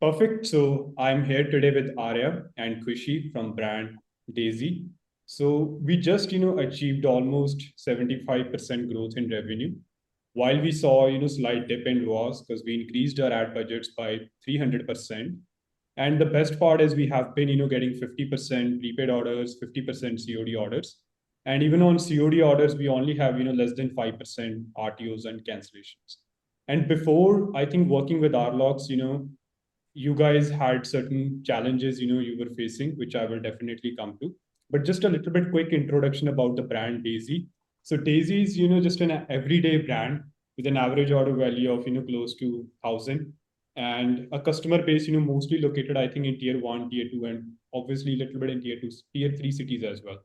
Perfect. So I'm here today with Arya and Kushi from brand Daisy. So we just, achieved almost 75% growth in revenue. While we saw, slight dip in ROAS because we increased our ad budgets by 300%. And the best part is we have been, getting 50% prepaid orders, 50% COD orders. And even on COD orders, we only have, less than 5% RTOs and cancellations. And before, I think working with Arlox, you guys had certain challenges you were facing, which I will definitely come to. But just a little bit quick introduction about the brand Daisy. So Daisy is just an everyday brand with an average order value of close to 1,000, and a customer base mostly located, I think, in tier 1, tier 2, and obviously a little bit in tier 2, tier 3 cities as well.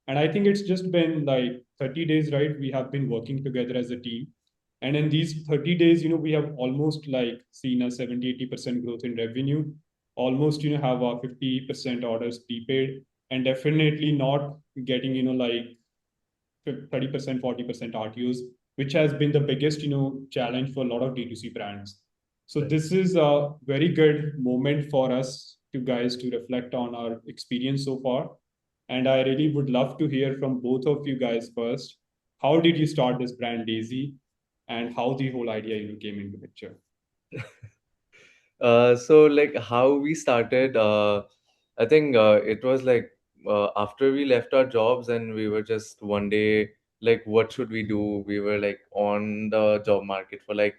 And I think it's just been like 30 days, right? We have been working together as a team, and in these 30 days, we have almost like seen a 70-80% growth in revenue, almost, have a 50% orders prepaid, and definitely not getting, like 30%, 40% RTOs, which has been the biggest, challenge for a lot of D2C brands. So Right. this is a very good moment for us to guys to reflect on our experience so far. And I really would love to hear from both of you guys first. How did you start this brand Daisy, and how the whole idea came into picture? So like how we started, I think it was like after we left our jobs and we were just one day like, what should we do? We were like on the job market for like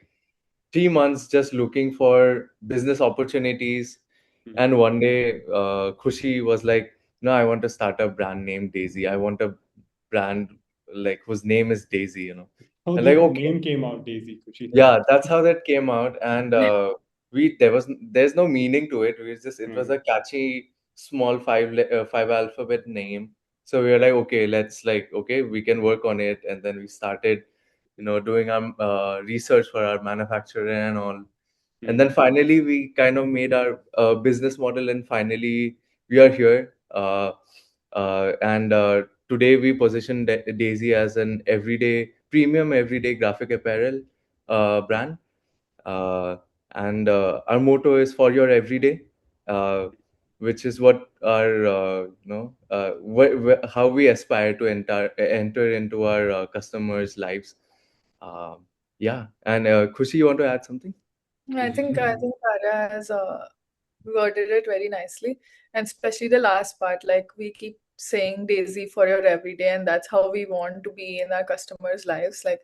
3 months, just looking for business opportunities. Hmm. And one day, Khushi was like, "No, I want to start a brand named Daisy. I want a brand like whose name is Daisy, you know." How And the like, okay, name came out, Daisy, Kushi? yeah, that's how that came out. And we there's no meaning to it. It was Hmm. a catchy small five alphabet name. So we were like, okay, let's like, okay, we can work on it. And then we started, doing our research for our manufacturer and all. And then Hmm. finally we kind of made our business model, and finally we are here. And Today we position Daisy as an premium everyday graphic apparel brand. uh, and Our motto is for your everyday, uh, which is what our how we aspire to enter into our customers lives. Yeah. And Khushi, you want to add something? I think Tara has worded it very nicely, and especially the last part. Like we keep saying Daisy for your everyday, and that's how we want to be in our customers' lives. Like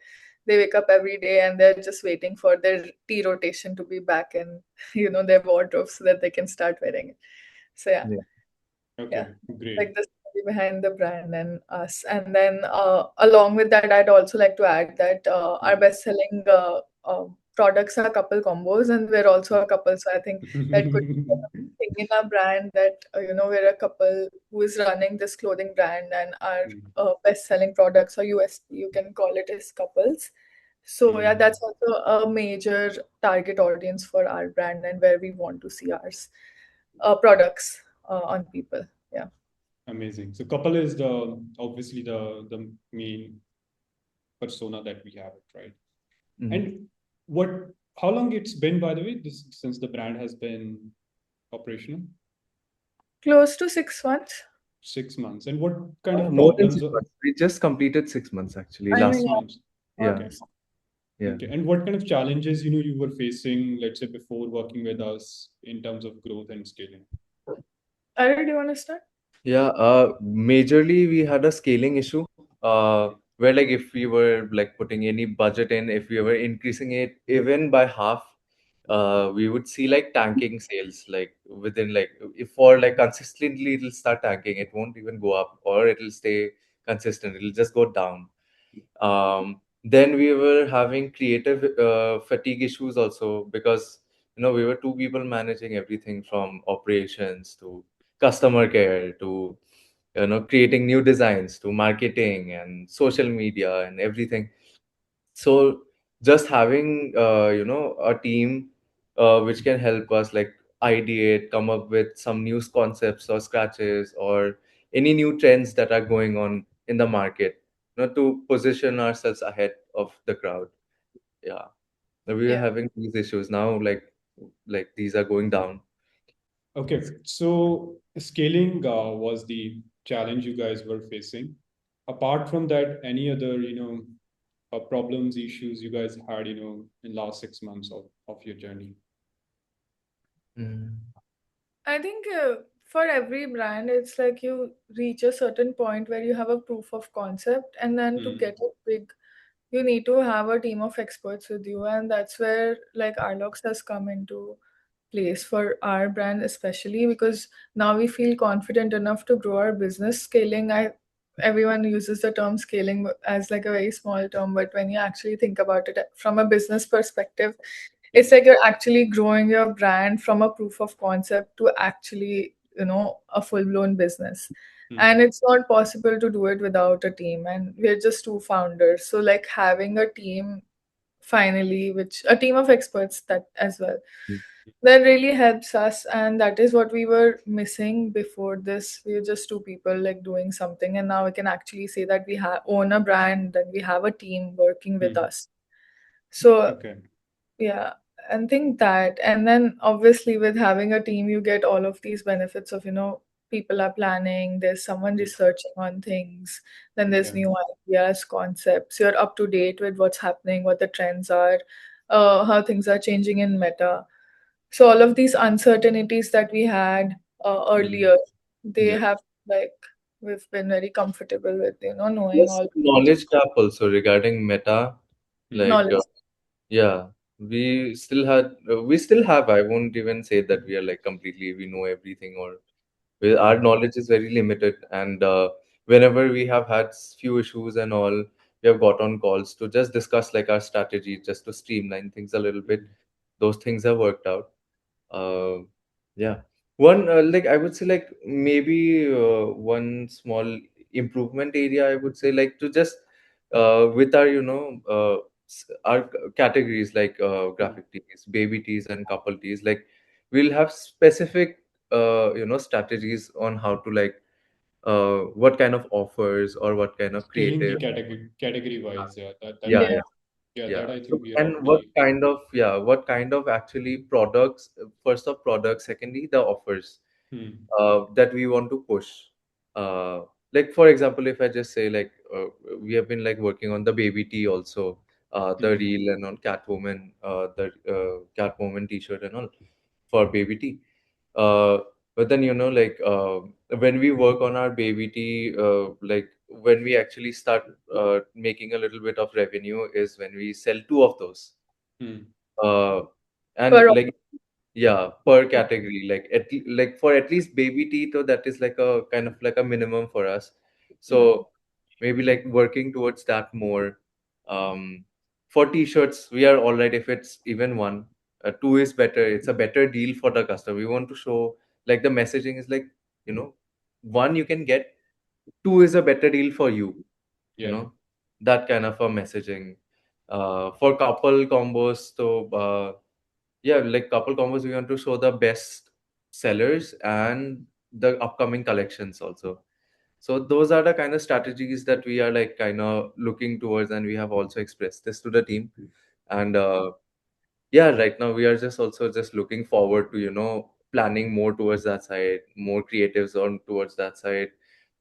they wake up every day and they're just waiting for their tea rotation to be back in, their wardrobe so that they can start wearing it. So yeah, Yeah. yeah, Okay, like great. the story behind the brand and us. And then along with that, I'd also like to add that our best selling products are couple combos, and we're also a couple. So I think that could be a thing in our brand that we're a couple who is running this clothing brand, and our best selling products or USP, you can call it, as couples. So yeah, Hmm. that's also a major target audience for our brand and where we want to see ours products on people. Yeah. Amazing. So couple is the obviously the main persona that we have, right? Mhm. And what how long it's been, by the way, this since the brand has been operational? Close to 6 months. 6 months. And what kind of More than problems six months. We just completed 6 months actually I last mean, six month. months? yeah, Yeah, Okay. almost. yeah. Okay. And what kind of challenges, you were facing, let's say, before working with us in terms of growth and scaling? Ari, do you want to start? Yeah, majorly we had a scaling issue, where like if we were like putting any budget in, if we were increasing it even by half, we would see like tanking sales, like within like, if for like consistently it'll start tanking, it won't even go up, or it'll stay consistent, it'll just go down. Then we were having creative fatigue issues also, because we were two people managing everything from operations to customer care to creating new designs to marketing and social media and everything. So just having a team which can help us like ideate, come up with some new concepts or scratches or any new trends that are going on in the market, to position ourselves ahead of the crowd. Yeah. We were Yeah. having these issues now, like like these are going down. Okay, so scaling was the challenge you guys were facing. Apart from that, any other, problems, issues you guys had, in last 6 months of your journey? Mm. I think for every brand, it's like you reach a certain point where you have a proof of concept, and then to get it big, you need to have a team of experts with you, and that's where like Arlox has come into place for our brand, especially because now we feel confident enough to grow our business. Scaling, I everyone uses the term scaling as like a very small term, but when you actually think about it from a business perspective, Yeah. it's like you're actually growing your brand from a proof of concept to actually, a full-blown business. And Hmm. it's not possible to do it without a team, and we're just two founders, so like having a team finally, which a team of experts that as well, that really helps us, and that is what we were missing before this. We were just two people like doing something, and now we can actually say that we have own a brand and we have a team working with Hmm. us. So Okay. yeah, and think that, and then obviously with having a team, you get all of these benefits of, people are planning, there's someone Hmm. researching on things, then there's Okay. new ideas, concepts, you're up to date with what's happening, what the trends are, how things are changing in meta. So all of these uncertainties that we had Hmm. earlier, they Yeah. have like we've been very comfortable with, knowing There's all knowledge gap also regarding Meta. Hmm. Like, knowledge. yeah, we still have. I won't even say that we are like completely, we know everything, or our Hmm. knowledge is very limited. And whenever we have had few issues and all, we have got on calls to just discuss like our strategy, just to streamline things a little bit. Hmm. Those things have worked out. Uh, yeah. One like I would say like maybe one small improvement area I would say like to just with our our categories like Hmm. graphic tees, baby tees, and couple tees. Like we'll have specific strategies on how to like what kind of offers or what kind of Scaling the creative. category wise, yeah, that Yeah, Yeah. yeah. I yeah, Yeah. that I So, think we are and what already. kind of, what kind of actually products, first of products, secondly, the offers Hmm. that we want to push. Like, for example, if I just say, like, we have been like working on the baby tea also, the Hmm. reel and on the Catwoman t-shirt and all for baby tea. Uh, but then, like, when we work on our baby tea, like, when we actually start making a little bit of revenue is when we sell two of those. Hmm. Uh, and Per like, yeah, per category, like like for at least baby tea, so that is like a kind of like a minimum for us. yeah. So maybe like working towards that more. Um, for t-shirts, we are all right if it's even one. Two is better. It's a better deal for the customer. We want to show like the messaging is like, you know, one you can get, two is a better deal for you. You Yeah. know, that kind of a messaging. For couple combos, so yeah, like couple combos, we want to show the best sellers and the upcoming collections also. So those are the kind of strategies that we are like kind of looking towards, and we have also expressed this to the team. And yeah, right now we are just also just looking forward to planning more towards that side, more creatives on towards that side.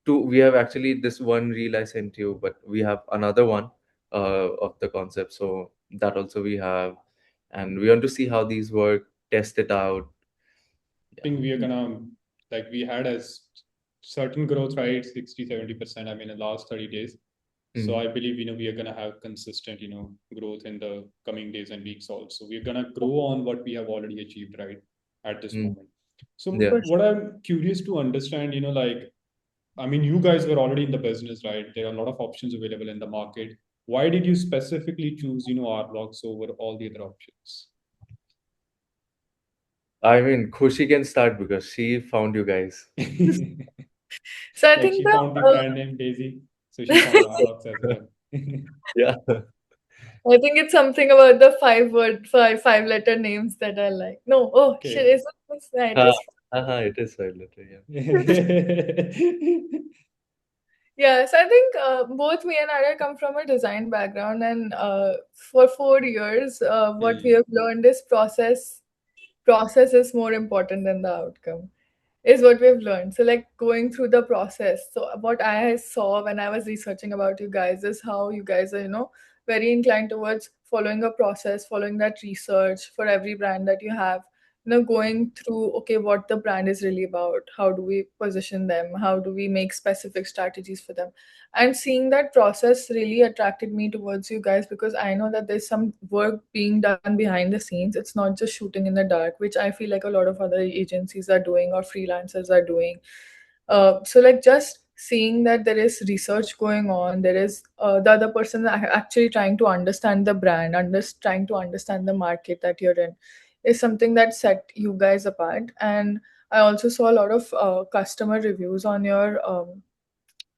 We have actually this one reel I sent you, but we have another one of the concept. So that also we have, and we want to see how these work, test it out. I think we are gonna, like, we had a certain growth rate, 60-70%, I mean, in the last 30 days. So Mm, I believe, we are gonna have consistent, growth in the coming days and weeks also. We're gonna grow on what we have already achieved, right, at this mm, moment. So yeah. For what I'm curious to understand, like, I mean, you guys were already in the business, right? There are a lot of options available in the market. Why did you specifically choose, Arlox over all the other options? I mean, Khushi can start because she found you guys. So I Like, think she found the brand name Daisy, so she found Arlox as well. Yeah. I think it's something about the five letter names that I like. No, oh shit, Okay. is it this? Yeah, it Uh, is. it is fine later, yeah. Yeah, so I think both me and Arya come from a design background, and for 4 years, what we Hmm. have learned is process process is more important than the outcome, is what we've learned. So like going through the process. So what I saw when I was researching about you guys is how you guys are, very inclined towards following a process, following that research for every brand that you have. Going through, okay, what the brand is really about, how do we position them, how do we make specific strategies for them, and seeing that process really attracted me towards you guys, because I know that there's some work being done behind the scenes. It's not just shooting in the dark, which I feel like a lot of other agencies are doing or freelancers are doing. So like just seeing that there is research going on, there is the other person actually trying to understand the brand, trying to understand the market that you're in, is something that set you guys apart. And I also saw a lot of customer reviews on your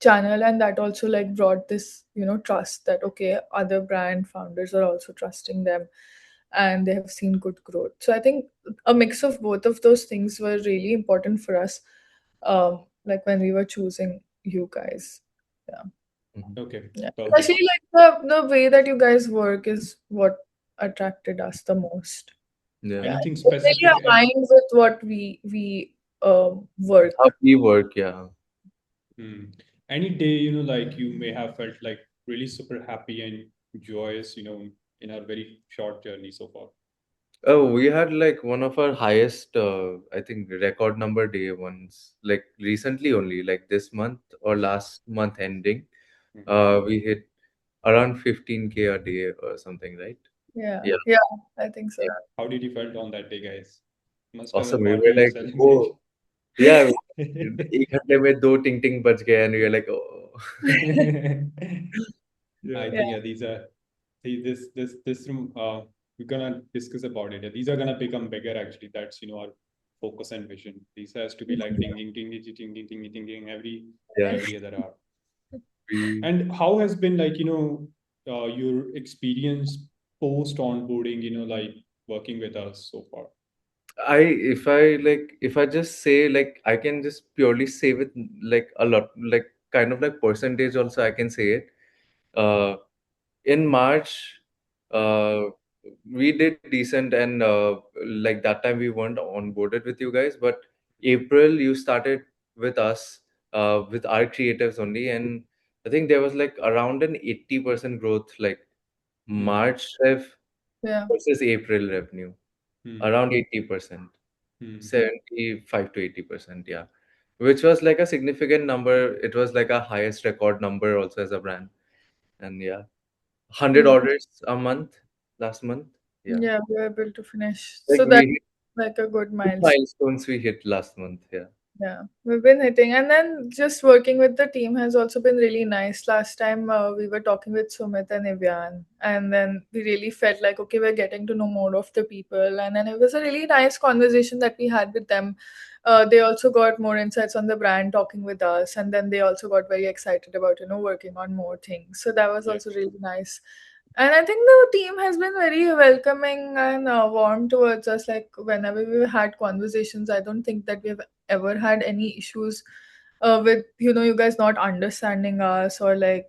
channel, and that also like brought this trust that, okay, other brand founders are also trusting them and they have seen good growth. So I think a mix of both of those things were really important for us, like when we were choosing you guys. Yeah. Okay, Yeah, perfect. especially like the way that you guys work is what attracted us the most. Yeah. Yeah, Anything it really specific? aligned with what we How work. we work, yeah. Hmm. Any day, like you may have felt like really super happy and joyous, in our very short journey so far. Oh, we had like one of our highest, I think, record number day once, like recently only, like this month or last month ending. Mhm. We hit around 15K a day or something, right? Yeah, Yeah, yeah, I think so. yeah. How did you felt on that day, guys? Must have a Awesome. We party were and like, oh, celebration. yeah, 1 घंटे में दो टिंग टिंग बज गए, and we were like, oh. I Yeah. think Yeah, this room we're gonna discuss about it. Yeah, these are gonna become bigger actually. That's our focus and vision. These has to be like ding ding ding ding ding ding ding ding ding Yeah. every other hour. We And how has been like your experience post onboarding? Like working with us so far. if I just say, like, I can just purely say with like a lot, like kind of like percentage also I can say it. Uh in March, uh we did decent, and like that time we weren't onboarded with you guys, but April you started with us, with our creatives only, and I think there was like around an 80% growth, like Hmm. March rev yeah, versus April revenue, Hmm. around 80%. Hmm. 75 to 80%, yeah. Which was like a significant number. It was like a highest record number also as a brand. And yeah, 100 yeah, orders a month last month. Yeah. yeah. We were able to finish. Like So we that's hit like a good two milestone. milestones we hit last month. Yeah. Yeah, we've been hitting, and then just working with the team has also been really nice. Last time we were talking with Sumit and Evian, and then we really felt like, okay, we're getting to know more of the people, and then it was a really nice conversation that we had with them. They also got more insights on the brand talking with us, and then they also got very excited about working on more things. So that was Yeah. also really nice. And I think the team has been very welcoming and warm towards us. Like whenever we've had conversations, I don't think that we've ever had any issues with you guys not understanding us, or like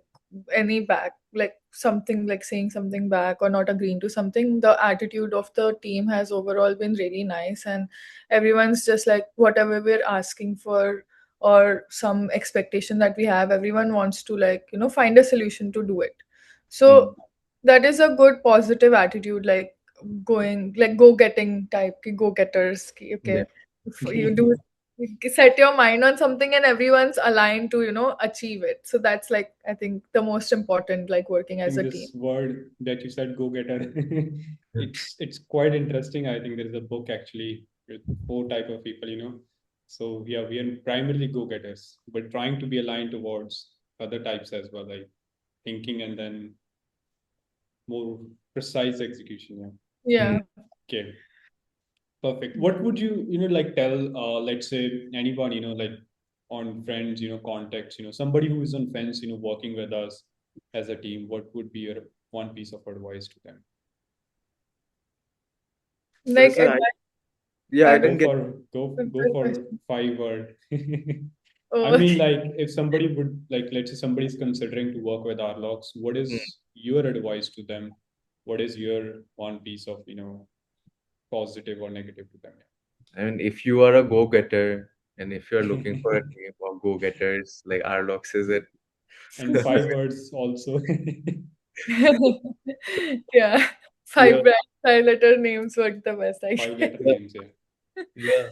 any back, like something like saying something back or not agreeing to something. The attitude of the team has overall been really nice, and everyone's just like whatever we're asking for or some expectation that we have, everyone wants to like find a solution to do it. Mm. So that is a good positive attitude, like going like go getting type ki go getters ki, Yeah. okay, if you do set your mind on something and everyone's aligned to achieve it. So that's like I think the most important, like working I as think a team. this word that you said, go getter, it's quite interesting. I think there is a book actually with four type of people. So yeah, we are primarily go getters, but trying to be aligned towards other types as well, like thinking and then more precise execution. Yeah. Mm. Yeah. Okay. Perfect. What would you like tell, let's say anyone, like on friends, contacts, somebody who is on fence, working with us as a team, what would be your one piece of advice to them? Like That's a, advice. yeah, I I didn't Go get. for go simple for question. 5 word. I Oh, mean, like if somebody would like, let's say somebody's considering to work with Arlox, what Mm. is your advice to them? What is your one piece of, positive or negative to them. And if you are a go-getter and if you're looking for a team of go-getters, like Arlox is it. And 5 words also. Yeah, Yeah, 5 letter names work the best, I guess. 5 letter names, yeah. yeah,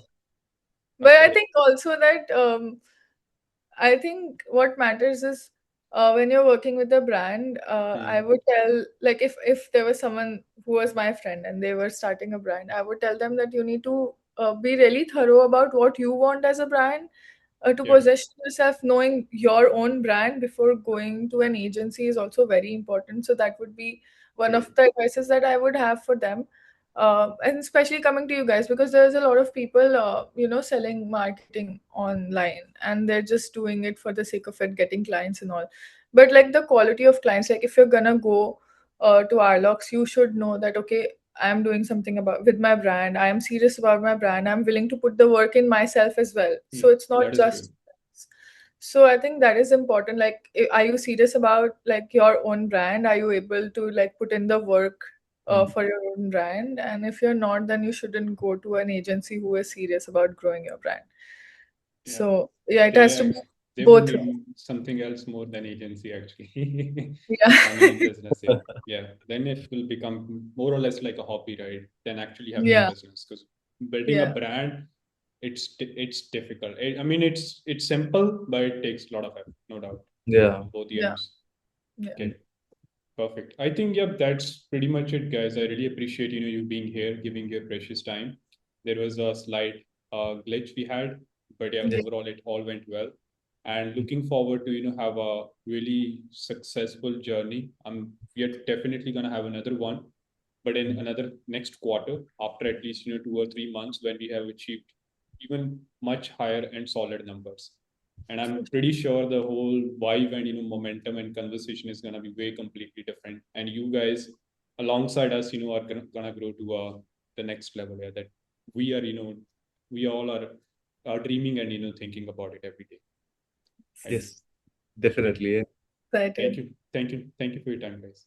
But I Okay. think also that I think what matters is when you're working with a brand, I Hmm. would tell, like, if there was someone who was my friend and they were starting a brand, I would tell them that you need to be really thorough about what you want as a brand, to Yeah, position yourself. Knowing your own brand before going to an agency is also very important. So that would be one true. of the advices that I would have for them. And especially coming to you guys, because there's a lot of people selling marketing online, and they're just doing it for the sake of it, getting clients and all. But like the quality of clients, like if you're gonna go to Arlox, you should know that, okay, I'm doing something about with my brand. I am serious about my brand. I'm willing to put the work in myself as well. So Hmm. it's not That is true. just. So I think that is important. Like, are you serious about like your own brand? Are you able to like put in the work Hmm. for your own brand? And if you're not, then you shouldn't go to an agency who is serious about growing your brand. Yeah. So yeah, it has to be They would both ways. need something else more than agency, actually. I Yeah. mean, in business, yeah. Yeah. Then it will become more or less like a hobby, right? Than actually having a Yeah. business. Because building a Yeah. brand, it's difficult. I mean, it's simple, but it takes a lot of effort, no doubt, yeah, on both the Yeah. ends. Yeah. Okay. Perfect. I think, yeah, that's pretty much it, guys. I really appreciate, you being here, giving your precious time. There was a slight glitch we had, but yeah, Yeah. overall it all went well. And looking forward to, have a really successful journey. We are definitely gonna have another one, but in another next quarter, after at least, 2 or 3 months when we have achieved even much higher and solid numbers. And I'm pretty sure the whole vibe and momentum and conversation is gonna be way completely different. And you guys alongside us, are gonna grow to the next level. Yeah, that we are, we all are dreaming and thinking about it every day. Right? yes, Okay. definitely. Yeah. Thank Excited. you. Thank you. Thank you for your time, guys.